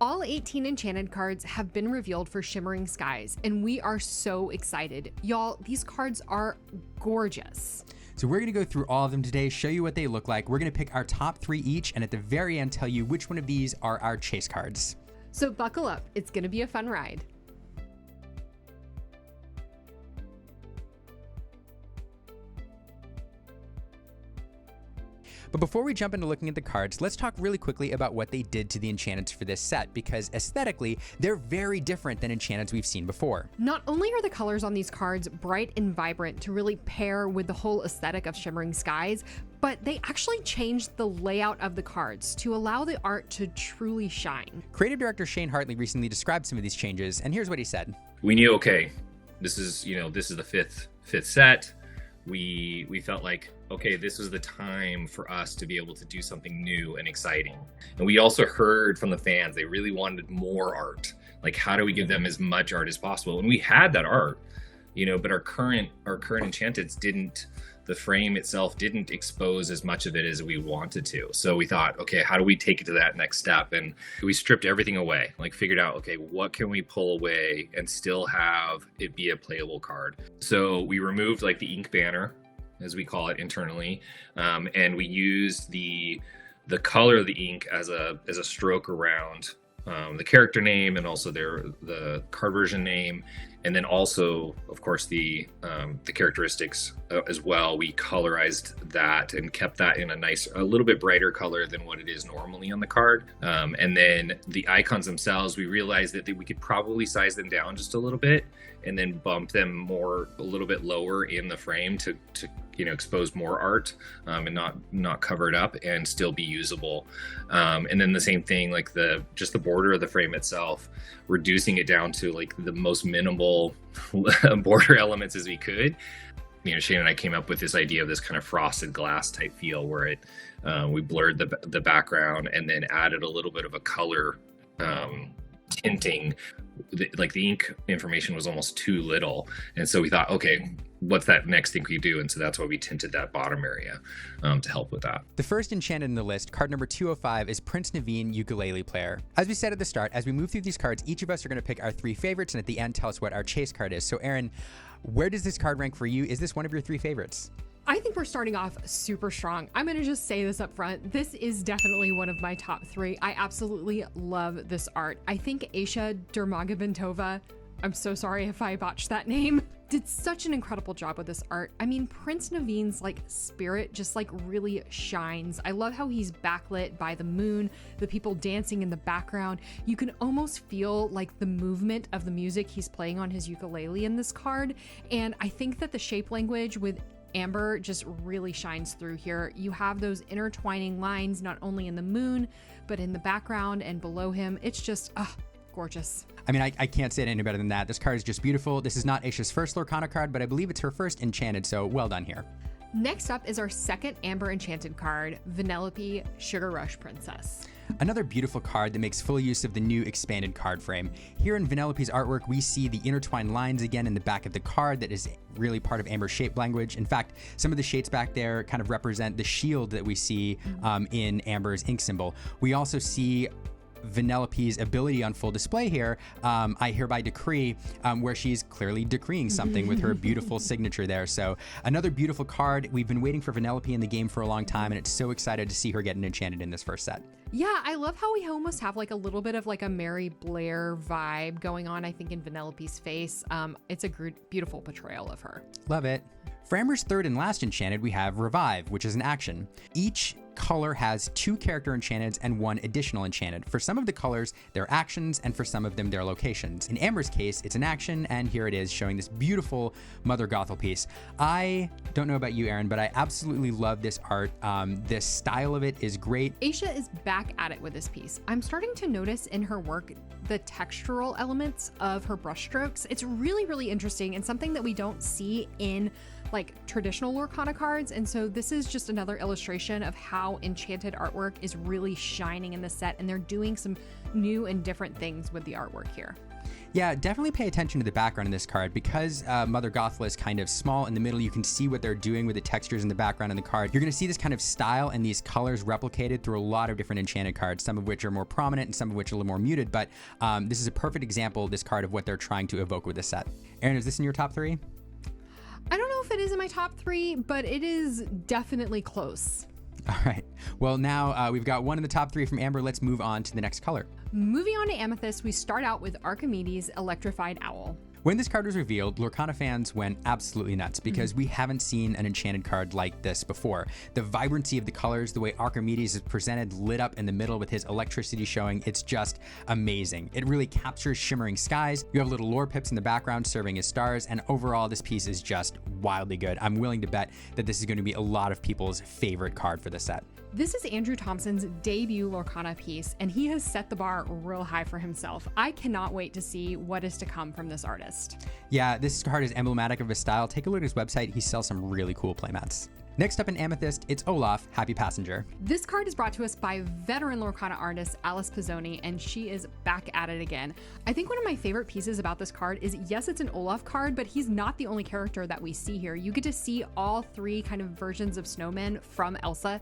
All 18 Enchanted cards have been revealed for Shimmering Skies, and we are so excited. Y'all, these cards are gorgeous. So we're going to go through all of them today, show you what they look like. We're going to pick our top 3 each, and at the very end tell you which one of these are our chase cards. So buckle up, it's going to be a fun ride. But before we jump into looking at the cards, let's talk really quickly about what they did to the Enchanteds for this set, because aesthetically, they're very different than Enchanteds we've seen before. Not only are the colors on these cards bright and vibrant to really pair with the whole aesthetic of Shimmering Skies, but they actually changed the layout of the cards to allow the art to truly shine. Creative director Shane Hartley recently described some of these changes, and here's what he said. We knew, okay, this is the fifth set. We felt like, okay, this was the time for us to be able to do something new and exciting. And we also heard from the fans, they really wanted more art. Like, how do we give them as much art as possible? And we had that art, but our current Enchanteds the frame itself didn't expose as much of it as we wanted to. So we thought, okay, how do we take it to that next step? And we stripped everything away, like figured out, okay, what can we pull away and still have it be a playable card? So we removed like the ink banner, as we call it internally, and we used the color of the ink as a stroke around the character name and also the card version name, and then also, of course, the characteristics as well. We colorized that and kept that in a little bit brighter color than what it is normally on the card. And then the icons themselves, we realized that we could probably size them down just a little bit and then bump them a little bit lower in the frame to expose more art and not cover it up and still be usable. And then the same thing, like just the border of the frame itself, reducing it down to like the most minimal border elements as we could. Shane and I came up with this idea of this kind of frosted glass type feel where we blurred the background and then added a little bit of a color tinting. Like the ink information was almost too little, and so we thought, okay, what's that next thing we do? And so that's why we tinted that bottom area to help with that. The first Enchanted in the list, card number 205, is Prince Naveen, Ukulele Player. As we said at the start, as we move through these cards, each of us are going to pick our 3 favorites, and at the end tell us what our chase card is. So Aaron, where does this card rank for you? Is this one of your 3 favorites? I think we're starting off super strong. I'm going to just say this up front. This is definitely one of my top 3. I absolutely love this art. I think Aisha Dermagomedova, I'm so sorry if I botched that name, did such an incredible job with this art. I mean, Prince Naveen's spirit just really shines. I love how he's backlit by the moon, the people dancing in the background. You can almost feel the movement of the music he's playing on his ukulele in this card. And I think that the shape language with Amber just really shines through here. You have those intertwining lines, not only in the moon, but in the background and below him. It's just, gorgeous. I mean, I can't say it any better than that. This card is just beautiful. This is not Aisha's first Lorcana card, but I believe it's her first Enchanted, so well done here. Next up is our second Amber Enchanted card, Vanellope Sugar Rush Princess. Another beautiful card that makes full use of the new expanded card frame. Here in Vanellope's artwork, we see the intertwined lines again in the back of the card that is really part of Amber's shape language. In fact, some of the shades back there kind of represent the shield that we see in Amber's ink symbol. We also see Vanellope's ability on full display here, I hereby decree, where she's clearly decreeing something with her beautiful signature there. So another beautiful card. We've been waiting for Vanellope in the game for a long time, and it's so excited to see her get an Enchanted in this first set. Yeah, I love how we almost have a little bit of a Mary Blair vibe going on, I think, in Vanellope's face. It's a beautiful portrayal of her. Love it. For Amber's third and last Enchanted, we have Revive, which is an action. Each color has 2 character Enchanteds and 1 additional Enchanted. For some of the colors, they're actions, and for some of them, they're locations. In Amber's case, it's an action, and here it is, showing this beautiful Mother Gothel piece. I don't know about you, Aaron, but I absolutely love this art. This style of it is great. Aisha is back at it with this piece. I'm starting to notice in her work the textural elements of her brushstrokes. It's really, really interesting and something that we don't see in traditional Lorcana cards. And so this is just another illustration of how Enchanted artwork is really shining in the set, and they're doing some new and different things with the artwork here. Yeah, definitely pay attention to the background in this card. Because Mother Gothel is kind of small in the middle, you can see what they're doing with the textures in the background in the card. You're going to see this kind of style and these colors replicated through a lot of different enchanted cards, some of which are more prominent and some of which are a little more muted, but this is a perfect example, this card, of what they're trying to evoke with this set. Aaron, is this in your top 3? I don't know if it is in my top 3, but it is definitely close. All right. Well, now we've got one in the top 3 from Amber. Let's move on to the next color. Moving on to Amethyst, we start out with Archimedes' Electrified Owl. When this card was revealed, Lorcana fans went absolutely nuts because we haven't seen an enchanted card like this before. The vibrancy of the colors, the way Archimedes is presented lit up in the middle with his electricity showing, it's just amazing. It really captures Shimmering Skies. You have little lore pips in the background serving as stars, and overall this piece is just wildly good. I'm willing to bet that this is going to be a lot of people's favorite card for the set. This is Andrew Thompson's debut Lorcana piece, and he has set the bar real high for himself. I cannot wait to see what is to come from this artist. Yeah, this card is emblematic of his style. Take a look at his website. He sells some really cool playmats. Next up in Amethyst, it's Olaf, Happy Passenger. This card is brought to us by veteran Lorcana artist Alice Pizzoni, and she is back at it again. I think one of my favorite pieces about this card is, yes, it's an Olaf card, but he's not the only character that we see here. You get to see all 3 kind of versions of snowmen from Elsa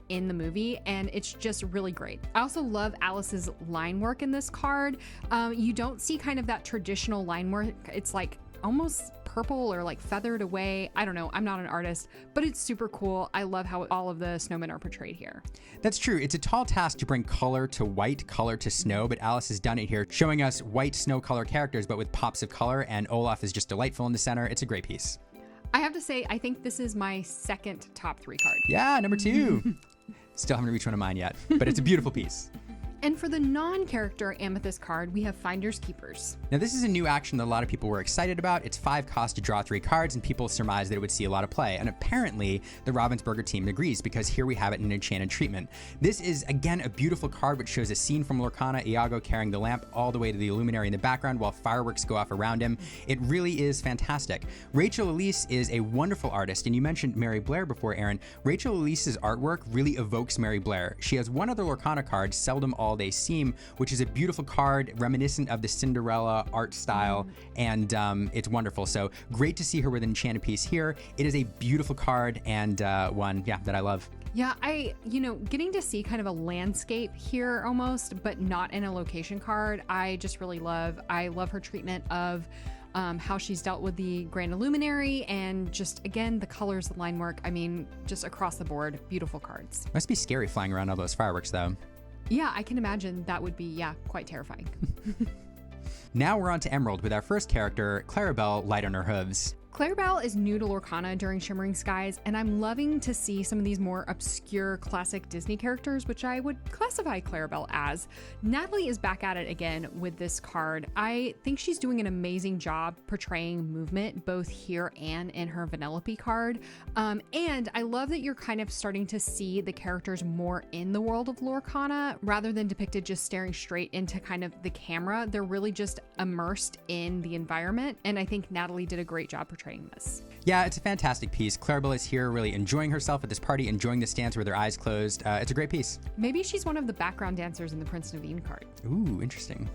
in the movie, and it's just really great. I also love Alice's line work in this card. You don't see kind of that traditional line work. It's like almost purple or like feathered away. I don't know. I'm not an artist, but it's super cool. I love how all of the snowmen are portrayed here. That's true. It's a tall task to bring color to white, color to snow, but Alice has done it here, showing us white snow color characters, but with pops of color, and Olaf is just delightful in the center. It's a great piece. I have to say, I think this is my second top 3 card. Yeah, number 2. Still haven't reached one of mine yet, but it's a beautiful piece. And for the non-character Amethyst card, we have Finders Keepers. Now this is a new action that a lot of people were excited about. It's 5 cost to draw 3 cards, and people surmised that it would see a lot of play. And apparently the Ravensburger team agrees, because here we have it in enchanted treatment. This is again a beautiful card which shows a scene from Lorcana, Iago carrying the lamp all the way to the luminary in the background while fireworks go off around him. It really is fantastic. Rachel Elise is a wonderful artist, and you mentioned Mary Blair before, Aaron. Rachel Elise's artwork really evokes Mary Blair. She has one other Lorcana card, Seldom All Day Seem, which is a beautiful card reminiscent of the Cinderella art style, and it's wonderful. So great to see her with an enchanted piece here. It is a beautiful card, and one that I love. Yeah, getting to see kind of a landscape here almost, but not in a location card, I just really love. I love her treatment of how she's dealt with the Grand Illuminary, and just, again, the colors, the line work. I mean, just across the board, beautiful cards. Must be scary flying around all those fireworks, though. Yeah, I can imagine that would be, quite terrifying. Now we're on to Emerald with our first character, Clarabelle, Light on Her Hooves. Clarabelle is new to Lorcana during Shimmering Skies, and I'm loving to see some of these more obscure classic Disney characters, which I would classify Clarabelle as. Natalie is back at it again with this card. I think she's doing an amazing job portraying movement, both here and in her Vanellope card. And I love that you're kind of starting to see the characters more in the world of Lorcana, rather than depicted just staring straight into kind of the camera. They're really just immersed in the environment, and I think Natalie did a great job portraying this. Yeah, it's a fantastic piece. Clarabelle is here really enjoying herself at this party, enjoying this dance with her eyes closed. It's a great piece. Maybe she's one of the background dancers in the Prince Naveen card. Ooh, interesting.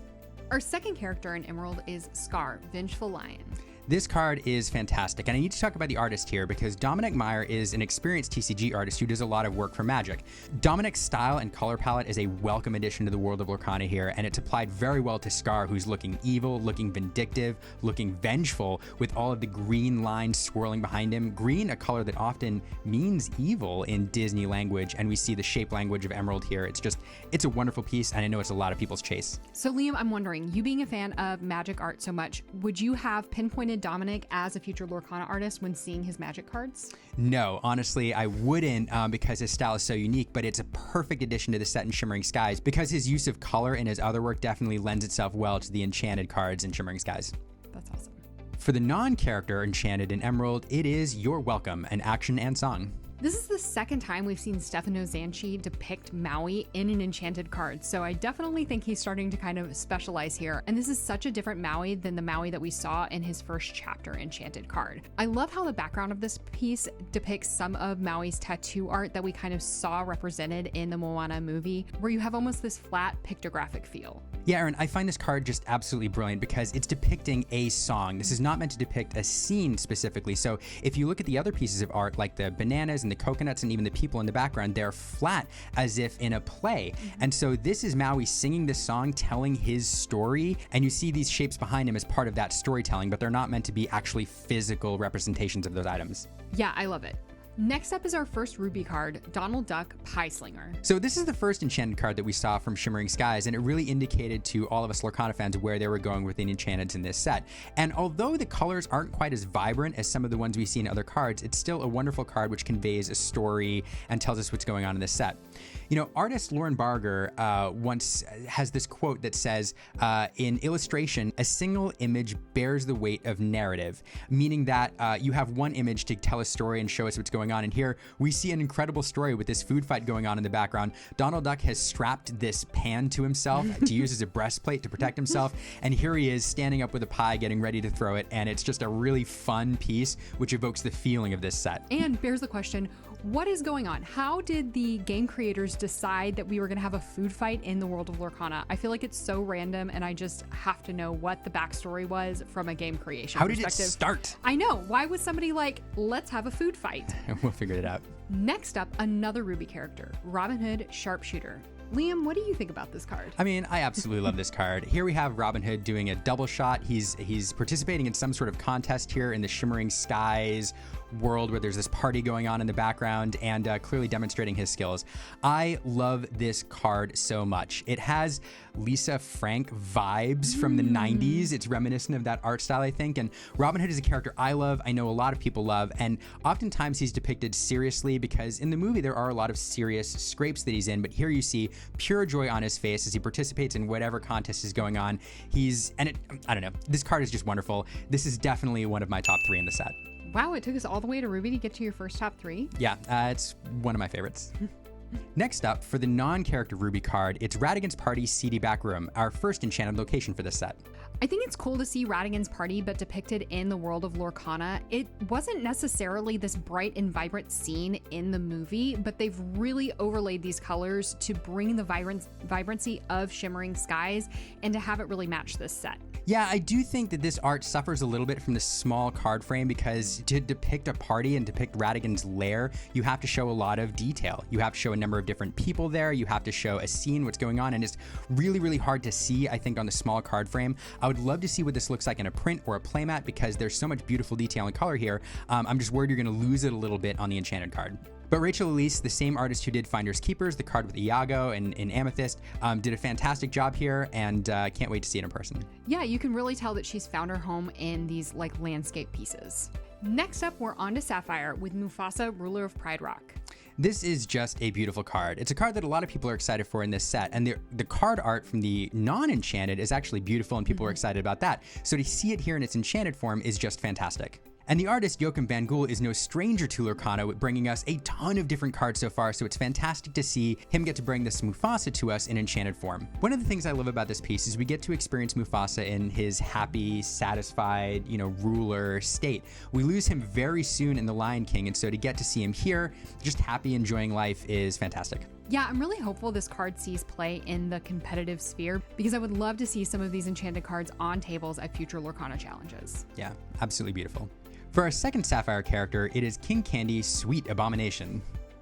Our second character in Emerald is Scar, Vengeful Lion. This card is fantastic, and I need to talk about the artist here because Dominic Meyer is an experienced TCG artist who does a lot of work for Magic. Dominic's style and color palette is a welcome addition to the world of Lorcana here, and it's applied very well to Scar, who's looking evil, looking vindictive, looking vengeful, with all of the green lines swirling behind him. Green, a color that often means evil in Disney language, and we see the shape language of Emerald here. It's a wonderful piece, and I know it's a lot of people's chase. So Liam, I'm wondering, you being a fan of Magic art so much, would you have pinpointed Dominic as a future Lorcana artist when seeing his Magic cards? No, honestly, I wouldn't because his style is so unique, but it's a perfect addition to the set in Shimmering Skies because his use of color in his other work definitely lends itself well to the Enchanted cards in Shimmering Skies. That's awesome. For the non-character Enchanted in Emerald, it is You're Welcome, an action and song. This is the second time we've seen Stefano Zanchi depict Maui in an Enchanted card, so I definitely think he's starting to kind of specialize here, and this is such a different Maui than the Maui that we saw in his first chapter Enchanted card. I love how the background of this piece depicts some of Maui's tattoo art that we kind of saw represented in the Moana movie, where you have almost this flat pictographic feel. Yeah, Aaron, I find this card just absolutely brilliant because it's depicting a song. This is not meant to depict a scene specifically. So if you look at the other pieces of art, like the bananas and the coconuts and even the people in the background, they're flat as if in a play. And so this is Maui singing this song, telling his story. And you see these shapes behind him as part of that storytelling, but they're not meant to be actually physical representations of those items. Yeah, I love it. Next up is our first Ruby card, Donald Duck Pie Slinger. So this is the first Enchanted card that we saw from Shimmering Skies, and it really indicated to all of us Lorcana fans where they were going with the Enchanteds in this set. And although the colors aren't quite as vibrant as some of the ones we see in other cards, it's still a wonderful card which conveys a story and tells us what's going on in this set. You know, artist Lauren Barger once has this quote that says, in illustration, a single image bears the weight of narrative, meaning that you have one image to tell a story and show us what's going on. And here we see an incredible story with this food fight going on in the background. Donald Duck has strapped this pan to himself to use as a breastplate to protect himself. And here he is standing up with a pie, getting ready to throw it. And it's just a really fun piece, which evokes the feeling of this set. And bears the question, what is going on? How did the game creators decide that we were going to have a food fight in the world of Lorcana? I feel like it's so random, and I just have to know what the backstory was from a game creation perspective. How did it start? I know. Why was somebody like, let's have a food fight? We'll figure it out. Next up, another Ruby character, Robin Hood Sharpshooter. Liam, what do you think about this card? I mean, I absolutely love this card. Here we have Robin Hood doing a double shot. He's participating in some sort of contest here in the Shimmering Skies world where there's this party going on in the background, and clearly demonstrating his skills. I love this card so much. It has Lisa Frank vibes from the 90s. It's reminiscent of that art style, I think. And Robin Hood is a character I love, I know a lot of people love, and oftentimes he's depicted seriously because in the movie there are a lot of serious scrapes that he's in, but here you see pure joy on his face as he participates in whatever contest is going on. I don't know, this card is just wonderful. This is definitely one of my top 3 in the set. Wow, it took us all the way to Ruby to get to your first top 3? Yeah, it's one of my favorites. Next up, for the non-character Ruby card, it's Radigan's Party's seedy back room, our first enchanted location for this set. I think it's cool to see Radigan's party, but depicted in the world of Lorcana. It wasn't necessarily this bright and vibrant scene in the movie, but they've really overlaid these colors to bring the vibrancy of Shimmering Skies and to have it really match this set. Yeah, I do think that this art suffers a little bit from the small card frame because to depict a party and depict Radigan's lair, you have to show a lot of detail. You have to show a number of different people there. You have to show a scene, what's going on, and it's really, really hard to see, I think, on the small card frame. I would love to see what this looks like in a print or a playmat because there's so much beautiful detail and color here. I'm just worried you're going to lose it a little bit on the Enchanted card. But Rachel Elise, the same artist who did Finders Keepers, the card with Iago and in Amethyst, did a fantastic job here, and can't wait to see it in person. Yeah, you can really tell that she's found her home in these like landscape pieces. Next up, we're on to Sapphire with Mufasa, ruler of Pride Rock. This is just a beautiful card. It's a card that a lot of people are excited for in this set, and the card art from the non-enchanted is actually beautiful, and people are excited about that. So to see it here in its enchanted form is just fantastic. And the artist Joachim Van Gool is no stranger to Lorcana, with bringing us a ton of different cards so far, so it's fantastic to see him get to bring this Mufasa to us in enchanted form. One of the things I love about this piece is we get to experience Mufasa in his happy, satisfied, ruler state. We lose him very soon in The Lion King, and so to get to see him here, just happy, enjoying life, is fantastic. Yeah, I'm really hopeful this card sees play in the competitive sphere because I would love to see some of these enchanted cards on tables at future Lorcana challenges. Yeah, absolutely beautiful. For our second Sapphire character, it is King Candy's Sweet Abomination.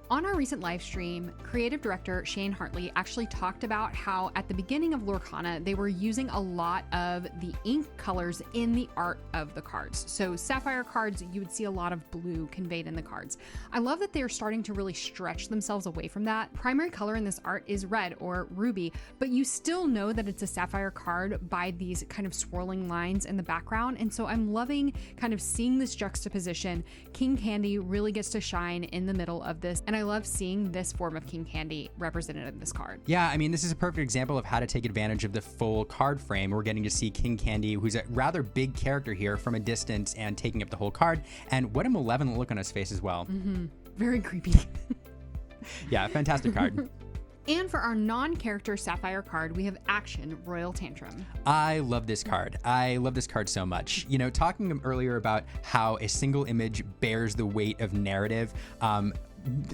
On our recent live stream, creative director Shane Hartley actually talked about how at the beginning of Lorcana, they were using a lot of the ink colors in the art of the cards. So Sapphire cards, you would see a lot of blue conveyed in the cards. I love that they're starting to really stretch themselves away from that. Primary color in this art is red or ruby, but you still know that it's a Sapphire card by these kind of swirling lines in the background. And so I'm loving kind of seeing this juxtaposition. King Candy really gets to shine in the middle of this, and I love seeing this form of King Candy represented in this card. Yeah, I mean, this is a perfect example of how to take advantage of the full card frame. We're getting to see King Candy, who's a rather big character here, from a distance and taking up the whole card. And what a malevolent look on his face as well. very creepy. Yeah, fantastic card. And for our non-character Sapphire card, we have Action Royal Tantrum. I love this card. I love this card so much. You know, talking earlier about how a single image bears the weight of narrative,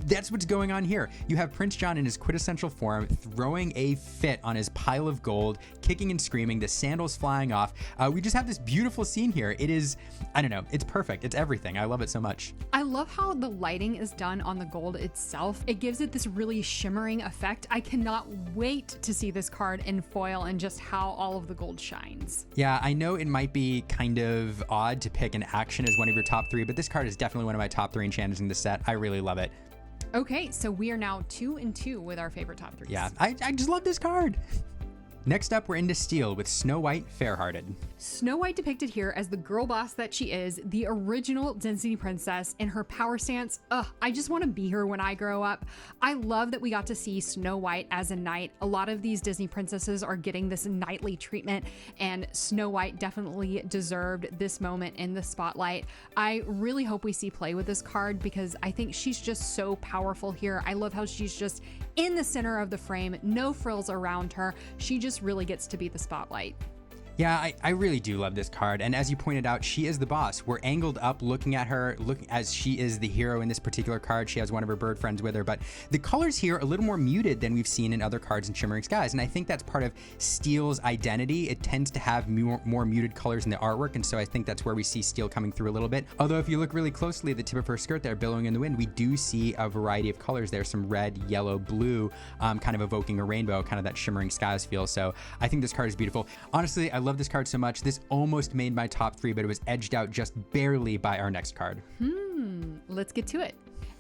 that's what's going on here. You have Prince John in his quintessential form, throwing a fit on his pile of gold, kicking and screaming, the sandals flying off. We just have this beautiful scene here. It is, I don't know, it's perfect. It's everything. I love it so much. I love how the lighting is done on the gold itself. It gives it this really shimmering effect. I cannot wait to see this card in foil and just how all of the gold shines. Yeah, I know it might be kind of odd to pick an Action as one of your top 3, but this card is definitely one of my top 3 enchanters in the set. I really love it. Okay, so we are now 2-2 with our favorite top 3s. Yeah, I just love this card. Next up, we're into Steel with Snow White Fairhearted. Snow White depicted here as the girl boss that she is, the original Disney princess in her power stance. Ugh, I just want to be her when I grow up. I love that we got to see Snow White as a knight. A lot of these Disney princesses are getting this knightly treatment, and Snow White definitely deserved this moment in the spotlight. I really hope we see play with this card because I think she's just so powerful here. I love how she's just in the center of the frame, no frills around her. She just really gets to be the spotlight. Yeah, I really do love this card. And as you pointed out, she is the boss. We're angled up looking at her, as she is the hero in this particular card. She has one of her bird friends with her, but the colors here are a little more muted than we've seen in other cards in Shimmering Skies. And I think that's part of Steel's identity. It tends to have more muted colors in the artwork. And so I think that's where we see Steel coming through a little bit. Although if you look really closely at the tip of her skirt there, billowing in the wind, we do see a variety of colors there. Some red, yellow, blue, kind of evoking a rainbow, kind of that Shimmering Skies feel. So I think this card is beautiful. Honestly, I love this card so much. This almost made my top 3, but it was edged out just barely by our next card. Let's get to it.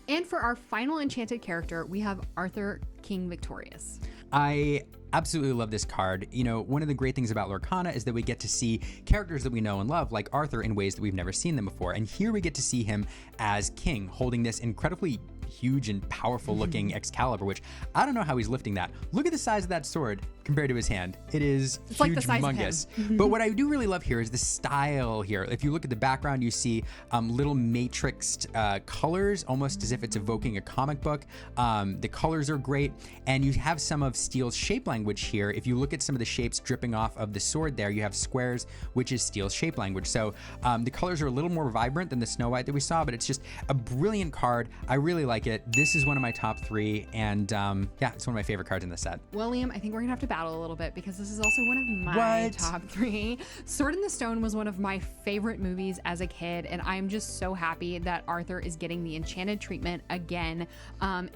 And for our final enchanted character, we have Arthur, King Victorious. I absolutely love this card. You know, one of the great things about Lorcana is that we get to see characters that we know and love, like Arthur, in ways that we've never seen them before. And here we get to see him as king, holding this incredibly huge and powerful looking Excalibur, which I don't know how he's lifting that. Look at the size of that sword compared to his hand. It's huge, like the size humongous. of him. But what I do really love here is the style here. If you look at the background, you see little matrixed colors, almost as if it's evoking a comic book. The colors are great, and you have some of Steel's shape language here. If you look at some of the shapes dripping off of the sword there, you have squares, which is Steel's shape language. So the colors are a little more vibrant than the Snow White that we saw, but it's just a brilliant card. I really like it. This is one of my top 3, and yeah, it's one of my favorite cards in the set. Well, Liam, I think we're gonna have to battle a little bit because this is also one of my top 3. Sword in the Stone was one of my favorite movies as a kid, and I'm just so happy that Arthur is getting the enchanted treatment again.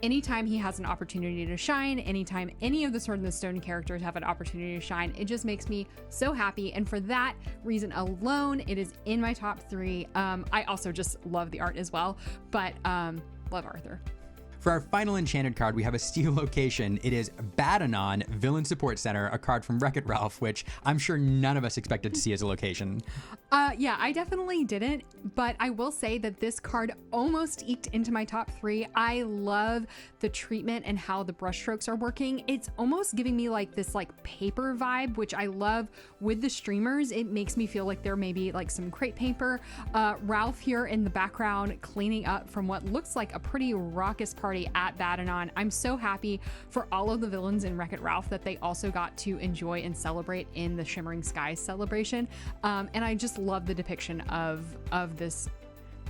Anytime he has an opportunity to shine, anytime any of the Sword in the Stone characters have an opportunity to shine, it just makes me so happy. And for that reason alone, it is in my top 3. I also just love the art as well, but love Arthur. For our final enchanted card, we have a Steel location. It is Badanon, Villain Support Center, a card from Wreck-It Ralph, which I'm sure none of us expected to see as a location. Yeah, I definitely didn't, but I will say that this card almost eked into my top 3. I love the treatment and how the brushstrokes are working. It's almost giving me like this like paper vibe, which I love with the streamers. It makes me feel like there may be like some crepe paper. Ralph here in the background cleaning up from what looks like a pretty raucous party at Badanon. I'm so happy for all of the villains in Wreck-It Ralph that they also got to enjoy and celebrate in the Shimmering Skies celebration. And I just love the depiction of this.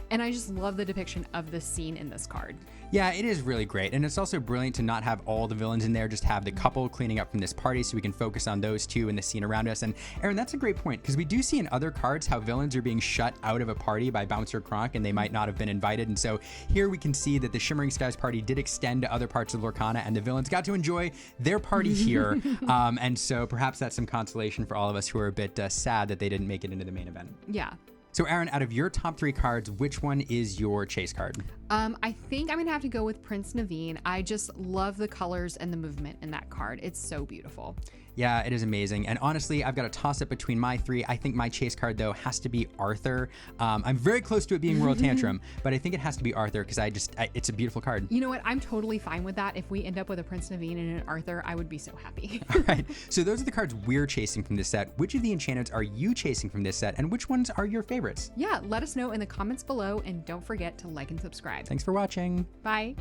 And I just love the depiction of this scene in this card. Yeah, it is really great. And it's also brilliant to not have all the villains in there, just have the couple cleaning up from this party so we can focus on those two and the scene around us. And Aaron, that's a great point, because we do see in other cards how villains are being shut out of a party by Bouncer Kronk and they might not have been invited. And so here we can see that the Shimmering Skies party did extend to other parts of Lorcana and the villains got to enjoy their party here. And so perhaps that's some consolation for all of us who are a bit sad that they didn't make it into the main event. Yeah. So Aaron, out of your top 3 cards, which one is your chase card? I think I'm gonna have to go with Prince Naveen. I just love the colors and the movement in that card. It's so beautiful. Yeah, it is amazing. And honestly, I've got a toss-up between my three. I think my chase card, though, has to be Arthur. I'm very close to it being Royal Tantrum, but I think it has to be Arthur because it's a beautiful card. You know what? I'm totally fine with that. If we end up with a Prince Naveen and an Arthur, I would be so happy. All right, so those are the cards we're chasing from this set. Which of the Enchanteds are you chasing from this set, and which ones are your favorites? Yeah, let us know in the comments below, and don't forget to like and subscribe. Thanks for watching. Bye.